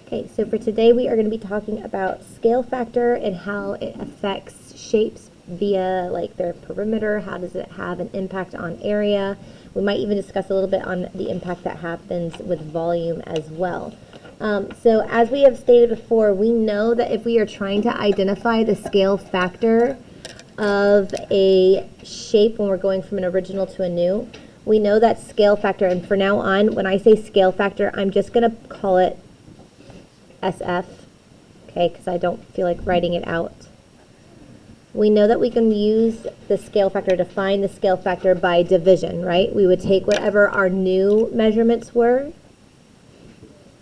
Okay, so for today we are going to be talking about scale factor and how it affects shapes via like their perimeter. How does it have an impact on area? We might even discuss a little bit on the impact that happens with volume as well. So as we have stated before, we know that if we are trying to identify the scale factor of a shape when we're going from an original to a new, we know that scale factor, and for now on, when I say scale factor, I'm just going to call it SF, okay, because I don't feel like writing it out. We know that we can use the scale factor to find the scale factor by division, right? We would take whatever our new measurements were,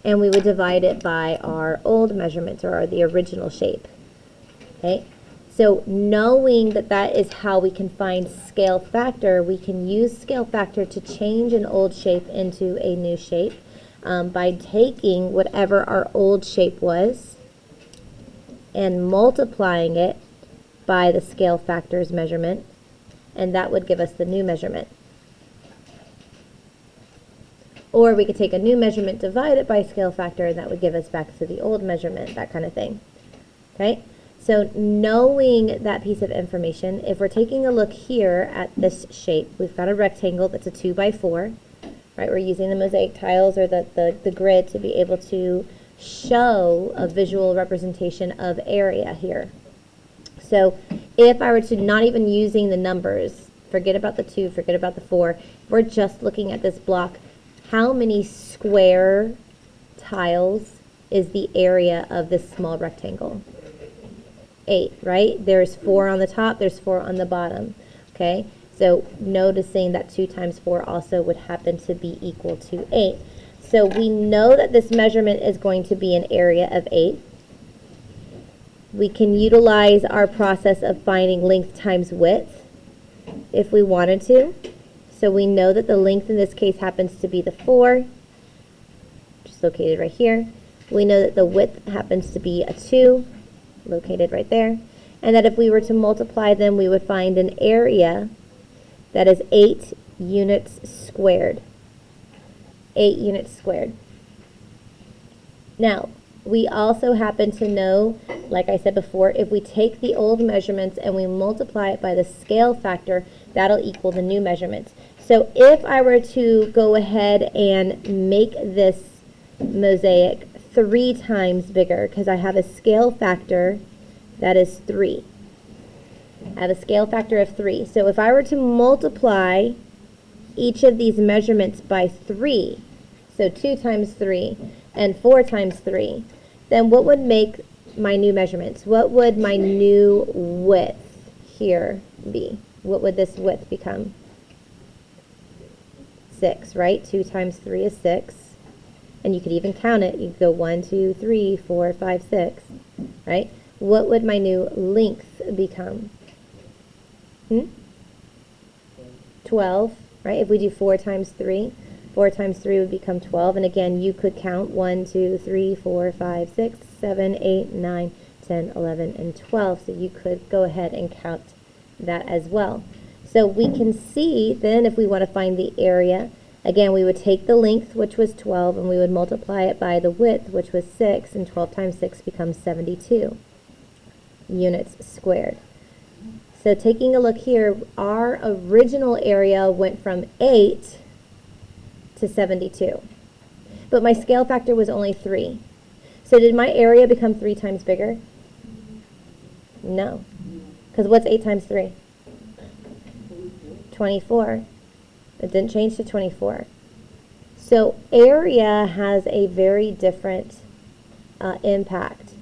and we would divide it by our old measurements or the original shape, okay? So knowing that that is how we can find scale factor, we can use scale factor to change an old shape into a new shape. By taking whatever our old shape was and multiplying it by the scale factor's measurement, and that would give us the new measurement. Or we could take a new measurement, divide it by scale factor, and that would give us back to the old measurement, that kind of thing. Okay? So knowing that piece of information, if we're taking a look here at this shape, we've got a rectangle that's a 2 by 4. Right, we're using the mosaic tiles or the grid to be able to show a visual representation of area here. So if I were to not even using the numbers, forget about the 2, forget about the 4, we're just looking at this block, how many square tiles is the area of this small rectangle? 8, right? There's 4 on the top, there's 4 on the bottom, okay? So noticing that 2 times 4 also would happen to be equal to 8. So we know that this measurement is going to be an area of 8. We can utilize our process of finding length times width if we wanted to. So we know that the length in this case happens to be the 4, which is located right here. We know that the width happens to be a 2, located right there. And that if we were to multiply them, we would find an area that is 8 units squared. 8 units squared. Now, we also happen to know, like I said before, if we take the old measurements and we multiply it by the scale factor, that'll equal the new measurements. So if I were to go ahead and make this mosaic 3 times bigger, because I have a scale factor that is 3. I have a scale factor of 3. So if I were to multiply each of these measurements by 3, so 2 times 3 and 4 times 3, then what would make my new measurements? What would my new width here be? What would this width become? 6, right? 2 times 3 is 6. And you could even count it. You could go 1, 2, 3, 4, 5, 6, right? What would my new length become? 12, right? If we do 4 times 3, 4 times 3 would become 12. And again, you could count 1, 2, 3, 4, 5, 6, 7, 8, 9, 10, 11, and 12. So you could go ahead and count that as well. So we can see then if we want to find the area, again, we would take the length, which was 12, and we would multiply it by the width, which was 6, and 12 times 6 becomes 72 units squared. So taking a look here, our original area went from 8 to 72. But my scale factor was only 3. So did my area become 3 times bigger? No. Because what's 8 times 3? 24. It didn't change to 24. So area has a very different impact.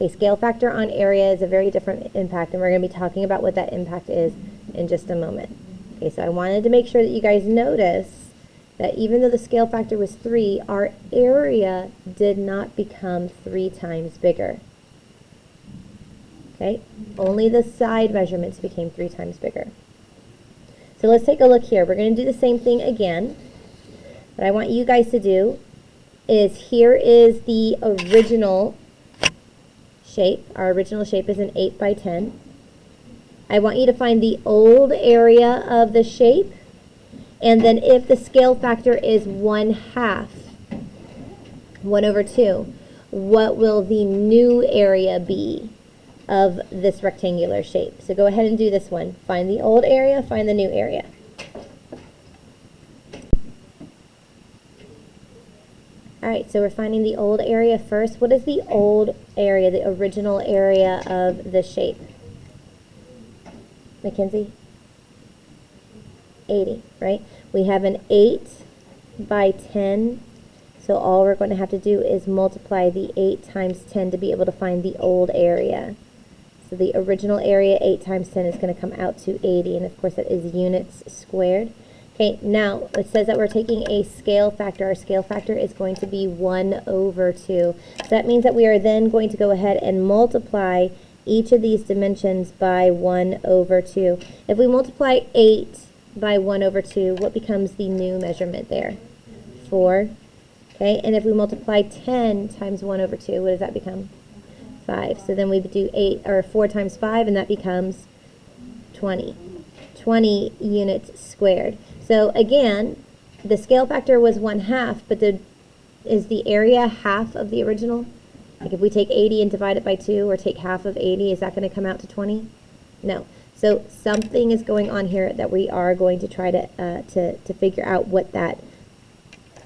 Okay, scale factor on area is a very different impact, and we're going to be talking about what that impact is in just a moment. Okay, so I wanted to make sure that you guys notice that even though the scale factor was 3, our area did not become 3 times bigger. Okay, only the side measurements became 3 times bigger. So let's take a look here. We're going to do the same thing again. What I want you guys to do is here is the original shape. Our original shape is an 8 by 10. I want you to find the old area of the shape, and then if the scale factor is 1/2, 1/2, what will the new area be of this rectangular shape? So go ahead and do this one. Find the old area, find the new area. All right, so we're finding the old area first. What is the old area, the original area of this shape? Mackenzie? 80, right? We have an 8 by 10, so all we're going to have to do is multiply the 8 times 10 to be able to find the old area. So the original area, 8 times 10, is going to come out to 80, and of course that is units squared. Okay, now it says that we're taking a scale factor. Our scale factor is going to be 1 over 2. So that means that we are then going to go ahead and multiply each of these dimensions by 1 over 2. If we multiply 8 by 1 over 2, what becomes the new measurement there? 4. Okay, and if we multiply 10 times 1 over 2, what does that become? 5. So then we do 4 times 5, and that becomes 20. 20 units squared. So again, the scale factor was 1/2, but is the area half of the original? Like if we take 80 and divide it by 2, or take half of 80, is that going to come out to 20? No. So something is going on here that we are going to try to figure out what that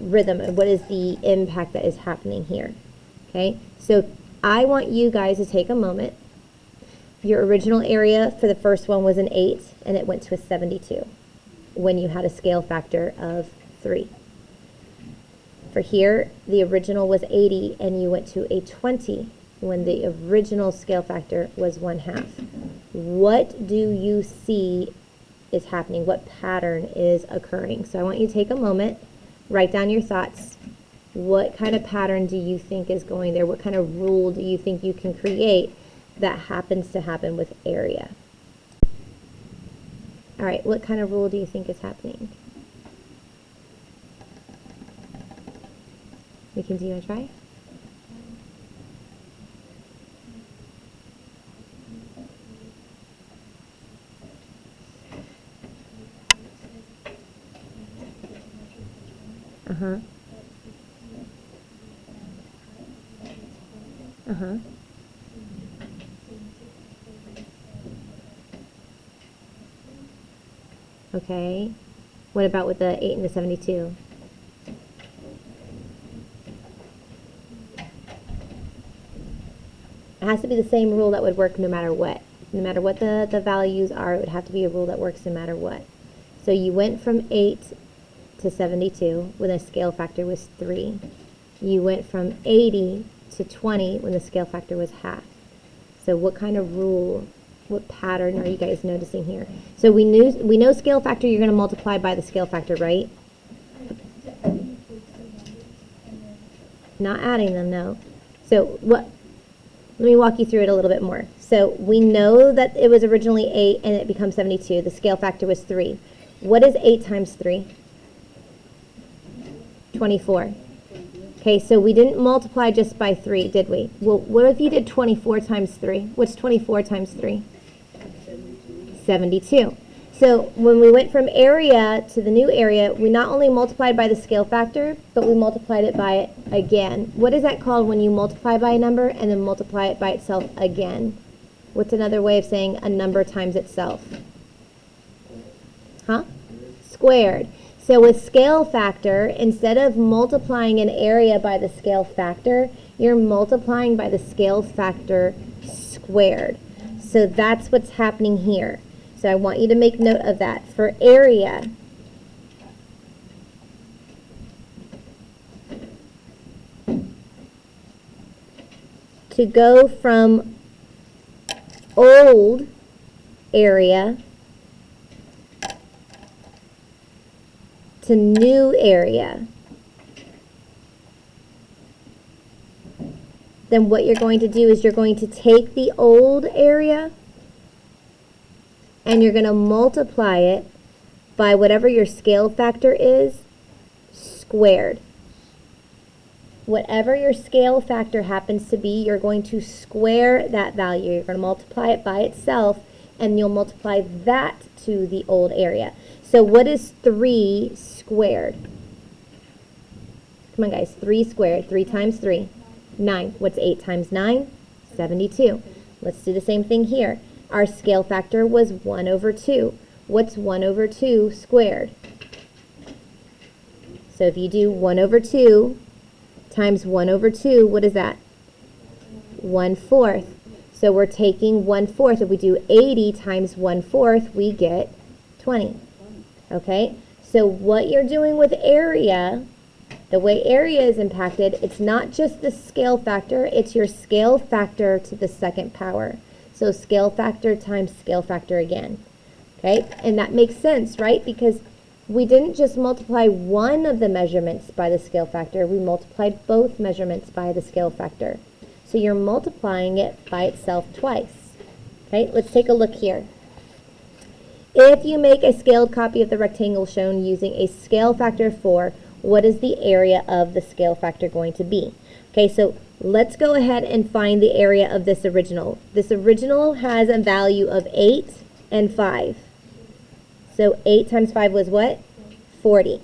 rhythm, what is the impact that is happening here. Okay, so I want you guys to take a moment. Your original area for the first one was an 8, and it went to a 72 when you had a scale factor of 3. For here, the original was 80, and you went to a 20 when the original scale factor was 1/2. What do you see is happening? What pattern is occurring? So I want you to take a moment, write down your thoughts. What kind of pattern do you think is going there? What kind of rule do you think you can create that happens to happen with area? All right, what kind of rule do you think is happening? Mackenzie, you want to try? Uh-huh. Uh-huh. Okay. What about with the 8 and the 72? It has to be the same rule that would work no matter what. No matter what the values are, it would have to be a rule that works no matter what. So you went from 8 to 72 when the scale factor was 3. You went from 80 to 20 when the scale factor was 1/2. So what kind of rule, what pattern are you guys noticing here? So we know scale factor, you're going to multiply by the scale factor, right? Not adding them, no. So let me walk you through it a little bit more. So we know that it was originally 8 and it becomes 72. The scale factor was 3. What is 8 times 3? 24. Okay, so we didn't multiply just by 3, did we? Well, what if you did 24 times 3? What's 24 times 3? 72. So when we went from area to the new area, we not only multiplied by the scale factor, but we multiplied it by it again. What is that called when you multiply by a number and then multiply it by itself again? What's another way of saying a number times itself? Huh? Squared. So with scale factor, instead of multiplying an area by the scale factor, you're multiplying by the scale factor squared. So that's what's happening here. So I want you to make note of that. For area, to go from old area to new area, then what you're going to do is you're going to take the old area and you're going to multiply it by whatever your scale factor is squared. Whatever your scale factor happens to be, you're going to square that value. You're going to multiply it by itself, and you'll multiply that to the old area. So what is 3 squared? Come on, guys. 3 squared. 3 times 3. 9. What's 8 times 9? 72. Let's do the same thing here. Our scale factor was 1 over 2. What's 1 over 2 squared? So if you do 1 over 2 times 1 over 2, what is that? 1/4. So we're taking 1/4. If we do 80 times 1/4, we get 20. Okay? So what you're doing with area, the way area is impacted, it's not just the scale factor, it's your scale factor to the second power. So scale factor times scale factor again. Okay? And that makes sense, right? Because we didn't just multiply one of the measurements by the scale factor, we multiplied both measurements by the scale factor. So you're multiplying it by itself twice. Okay? Let's take a look here. If you make a scaled copy of the rectangle shown using a scale factor of 4, what is the area of the scale factor going to be? Okay, so let's go ahead and find the area of this original. This original has a value of 8 and 5. So 8 times 5 was what? 40.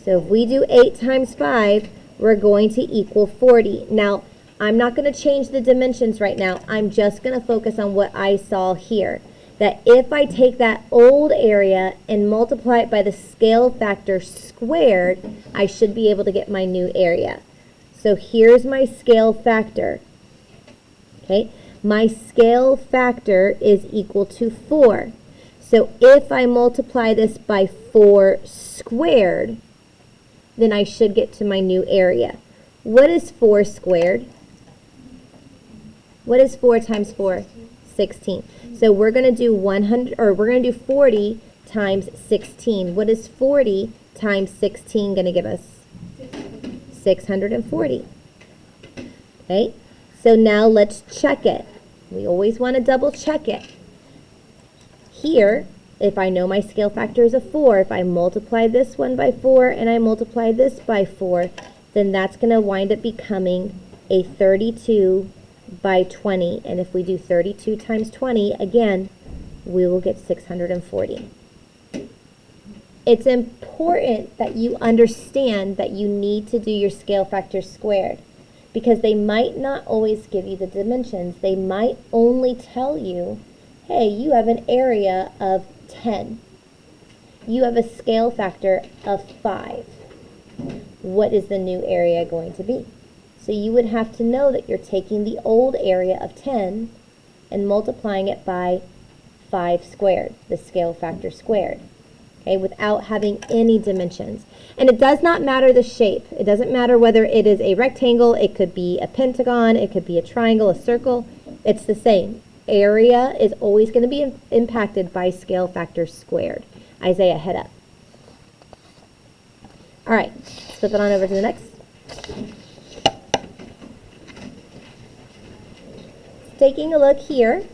So if we do 8 times 5, we're going to equal 40. Now, I'm not going to change the dimensions right now. I'm just going to focus on what I saw here. That if I take that old area and multiply it by the scale factor squared, I should be able to get my new area. So here's my scale factor. Okay, my scale factor is equal to 4. So if I multiply this by 4 squared, then I should get to my new area. What is 4 squared? What is 4 times 4? 16. So we're going to do 100, or we're going to do 40 times 16. What is 40 times 16 going to give us? 640. Okay, so now let's check it. We always want to double check it. Here, if I know my scale factor is a 4, if I multiply this one by 4 and I multiply this by 4, then that's going to wind up becoming a 32 by 20. And if we do 32 times 20, again, we will get 640. It's important that you understand that you need to do your scale factor squared, because they might not always give you the dimensions. They might only tell you, hey, you have an area of 10. You have a scale factor of 5. What is the new area going to be? So you would have to know that you're taking the old area of 10 and multiplying it by 5 squared, the scale factor squared, okay, without having any dimensions. And it does not matter the shape. It doesn't matter whether it is a rectangle, it could be a pentagon, it could be a triangle, a circle. It's the same. Area is always going to be impacted by scale factor squared. Isaiah, head up. All right, flip it on over to the next. Taking a look here.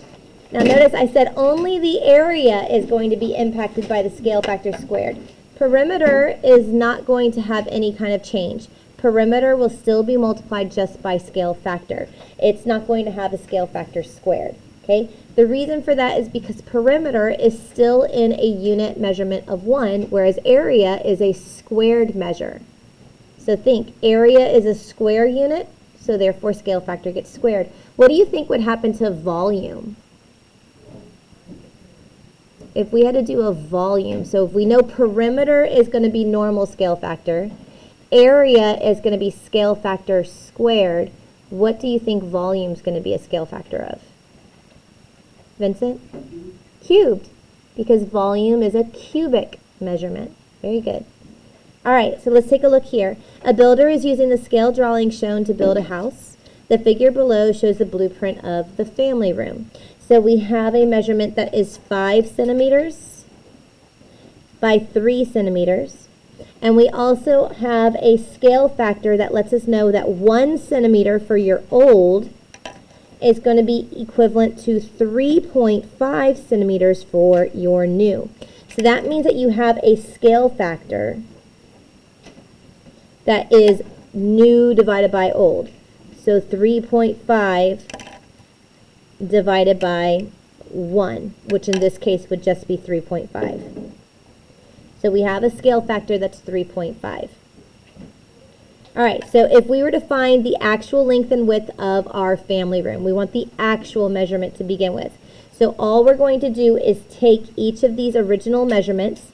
Now notice I said only the area is going to be impacted by the scale factor squared. Perimeter is not going to have any kind of change. Perimeter will still be multiplied just by scale factor. It's not going to have a scale factor squared. Okay? The reason for that is because perimeter is still in a unit measurement of 1, whereas area is a squared measure. So think, area is a square unit, so therefore scale factor gets squared. What do you think would happen to volume? If we had to do a volume, so if we know perimeter is going to be normal scale factor, area is going to be scale factor squared, what do you think volume is going to be a scale factor of? Vincent? Cubed, because volume is a cubic measurement. Very good. All right, so let's take a look here. A builder is using the scale drawing shown to build a house. The figure below shows the blueprint of the family room. So we have a measurement that is 5 centimeters by 3 centimeters. And we also have a scale factor that lets us know that 1 centimeter for your old is going to be equivalent to 3.5 centimeters for your new. So that means that you have a scale factor that is new divided by old. So 3.5 divided by 1, which in this case would just be 3.5. So we have a scale factor that's 3.5. All right, so if we were to find the actual length and width of our family room, we want the actual measurement to begin with. So all we're going to do is take each of these original measurements.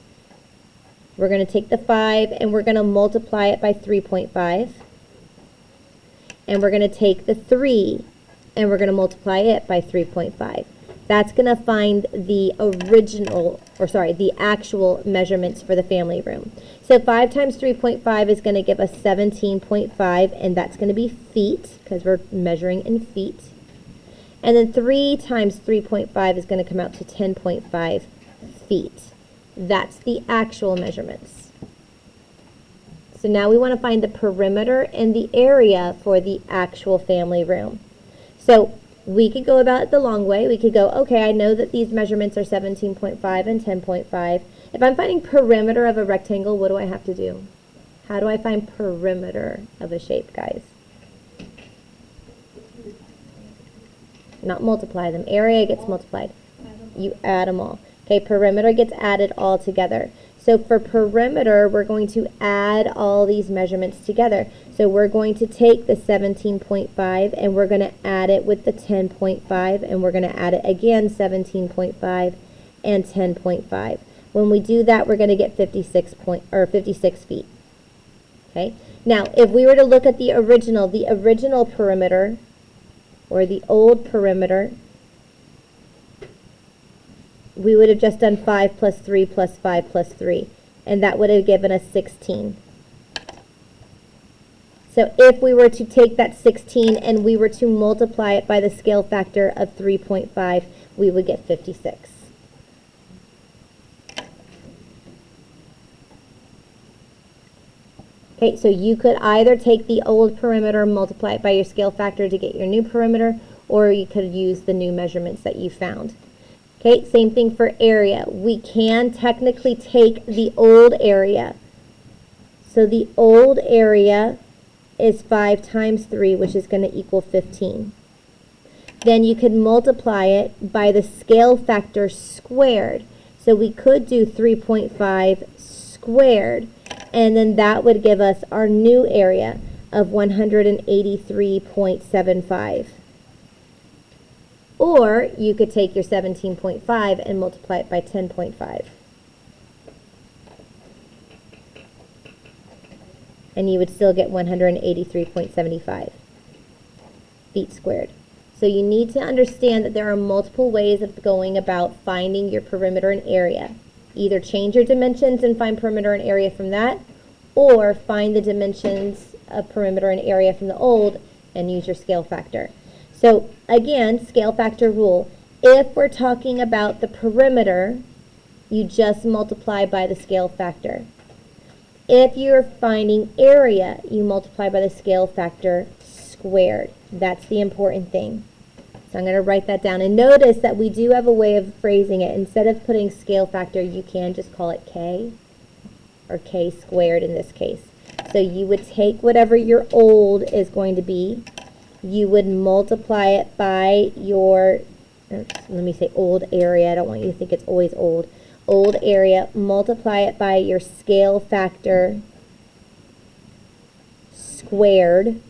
We're going to take the 5 and we're going to multiply it by 3.5. And we're going to take the 3 and we're going to multiply it by 3.5. That's going to find the the actual measurements for the family room. So 5 times 3.5 is going to give us 17.5, and that's going to be feet, because we're measuring in feet. And then 3 times 3.5 is going to come out to 10.5 feet. That's the actual measurements. So now we want to find the perimeter and the area for the actual family room. So we could go about it the long way. We could go, okay, I know that these measurements are 17.5 and 10.5. If I'm finding perimeter of a rectangle, what do I have to do? How do I find perimeter of a shape, guys? Not multiply them. Area gets multiplied. You add them all. Okay, perimeter gets added all together. So for perimeter, we're going to add all these measurements together. So we're going to take the 17.5 and we're going to add it with the 10.5, and we're going to add it again, 17.5 and 10.5. When we do that, we're going to get 56 feet. Okay. Now, if we were to look at the original perimeter, or the old perimeter, we would have just done 5 plus 3 plus 5 plus 3, and that would have given us 16. So if we were to take that 16 and we were to multiply it by the scale factor of 3.5, we would get 56. Okay, so you could either take the old perimeter, multiply it by your scale factor to get your new perimeter, or you could use the new measurements that you found. Okay, same thing for area. We can technically take the old area. So the old area is 5 times 3, which is going to equal 15. Then you could multiply it by the scale factor squared. So we could do 3.5 squared, and then that would give us our new area of 183.75. Or you could take your 17.5 and multiply it by 10.5. And you would still get 183.75 feet squared. So you need to understand that there are multiple ways of going about finding your perimeter and area. Either change your dimensions and find perimeter and area from that, or find the dimensions of perimeter and area from the old and use your scale factor. So again, scale factor rule. If we're talking about the perimeter, you just multiply by the scale factor. If you're finding area, you multiply by the scale factor squared. That's the important thing. So I'm going to write that down. And notice that we do have a way of phrasing it. Instead of putting scale factor, you can just call it K, or K squared in this case. So you would take whatever your old is going to be. You would multiply it by your, let me say old area. I don't want you to think it's always old. Old area, multiply it by your scale factor squared.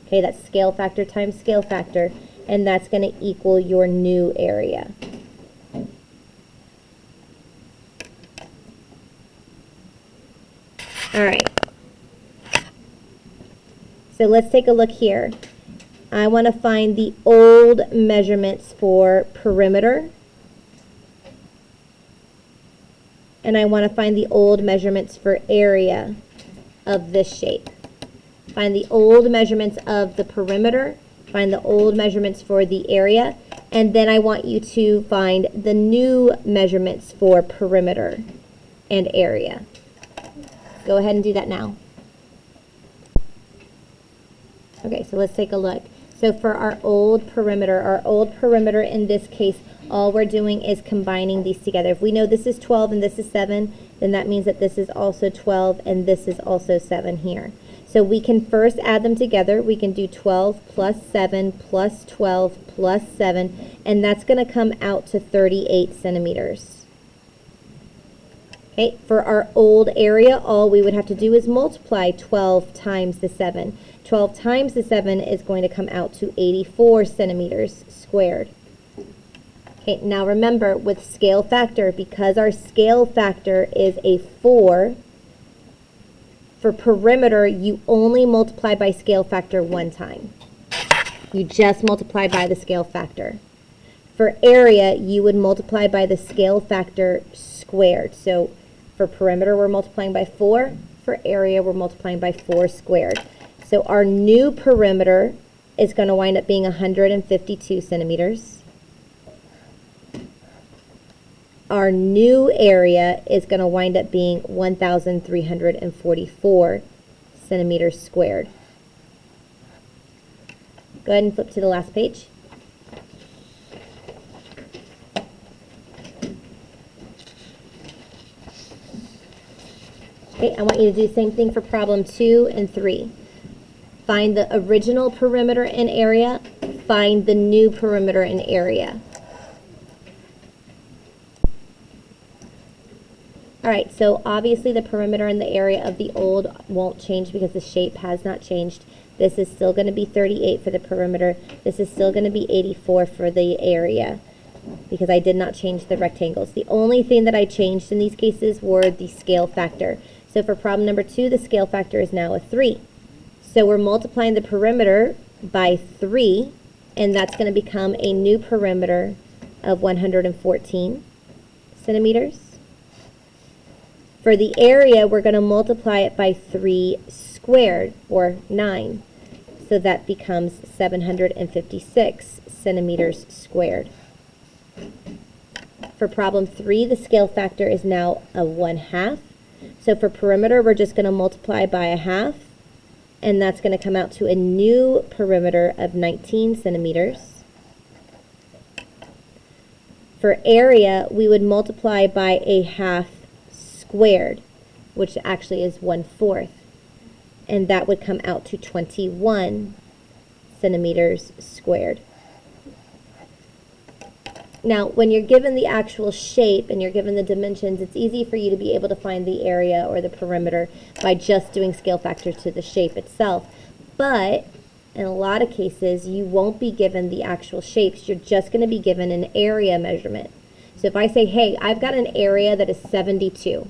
Okay, that's scale factor times scale factor, and that's going to equal your new area. All right. So let's take a look here. I want to find the old measurements for perimeter. And I want to find the old measurements for area of this shape. Find the old measurements of the perimeter. Find the old measurements for the area. And then I want you to find the new measurements for perimeter and area. Go ahead and do that now. Okay, so let's take a look. So for our old perimeter in this case, all we're doing is combining these together. If we know this is 12 and this is 7, then that means that this is also 12 and this is also 7 here. So we can first add them together. We can do 12 plus 7 plus 12 plus 7, and that's going to come out to 38 centimeters. Okay, for our old area, all we would have to do is multiply 12 times the 7. 12 times the 7 is going to come out to 84 centimeters squared. Okay, now remember, with scale factor, because our scale factor is a 4, for perimeter, you only multiply by scale factor one time. You just multiply by the scale factor. For area, you would multiply by the scale factor squared. So for perimeter, we're multiplying by 4. For area, we're multiplying by 4 squared. So our new perimeter is going to wind up being 152 centimeters. Our new area is going to wind up being 1,344 centimeters squared. Go ahead and flip to the last page. Okay, I want you to do the same thing for problem 2 and 3. Find the original perimeter and area. Find the new perimeter and area. All right, so obviously the perimeter and the area of the old won't change because the shape has not changed. This is still going to be 38 for the perimeter. This is still going to be 84 for the area because I did not change the rectangles. The only thing that I changed in these cases were the scale factor. So for problem number 2, the scale factor is now a 3. So we're multiplying the perimeter by 3, and that's going to become a new perimeter of 114 centimeters. For the area, we're going to multiply it by 3 squared, or 9. So that becomes 756 centimeters squared. For problem 3, the scale factor is now a 1/2. So for perimeter, we're just going to multiply by a 1/2. And that's going to come out to a new perimeter of 19 centimeters. For area, we would multiply by a 1/2 squared, which actually is 1/4. And that would come out to 21 centimeters squared. Now, when you're given the actual shape and you're given the dimensions, it's easy for you to be able to find the area or the perimeter by just doing scale factor to the shape itself. But in a lot of cases, you won't be given the actual shapes. You're just going to be given an area measurement. So if I say, hey, I've got an area that is 72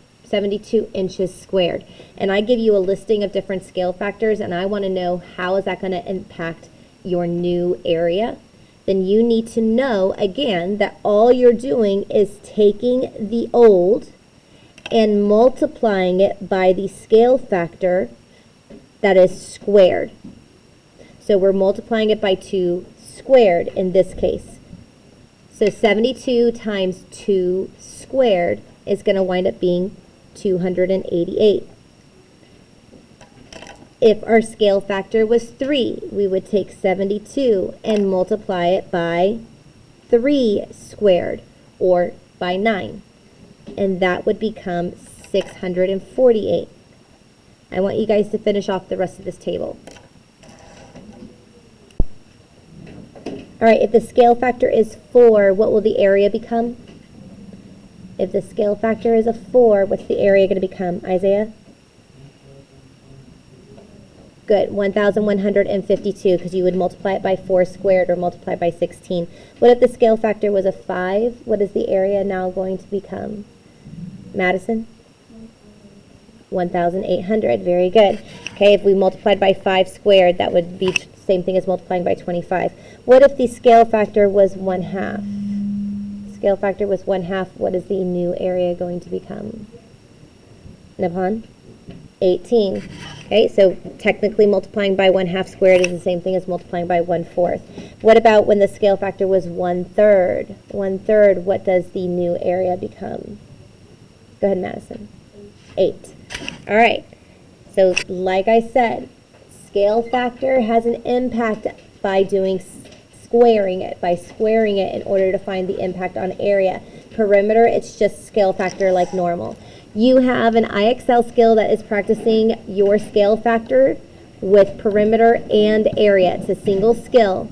inches squared, and I give you a listing of different scale factors, and I want to know how is that going to impact your new area, then you need to know, again, that all you're doing is taking the old and multiplying it by the scale factor that is squared. So we're multiplying it by 2 squared in this case. So 72 times 2 squared is going to wind up being 288. If our scale factor was 3, we would take 72 and multiply it by 3 squared, or by 9. And that would become 648. I want you guys to finish off the rest of this table. All right, if the scale factor is 4, what will the area become? If the scale factor is a 4, what's the area going to become, Isaiah? Good, 1,152, because you would multiply it by 4 squared or multiply by 16. What if the scale factor was a 5? What is the area now going to become? Madison? 1,800, very good. Okay, if we multiplied by 5 squared, that would be the same thing as multiplying by 25. What if the scale factor was 1/2? Scale factor was 1/2, what is the new area going to become? Nabhan? 18. Okay, so technically multiplying by 1/2 squared is the same thing as multiplying by 1/4. What about when the scale factor was 1/3? 1/3, what does the new area become? Go ahead, Madison. 8. All right, so like I said, scale factor has an impact by doing squaring it, in order to find the impact on area. Perimeter, it's just scale factor like normal. You have an IXL skill that is practicing your scale factor with perimeter and area. It's a single skill.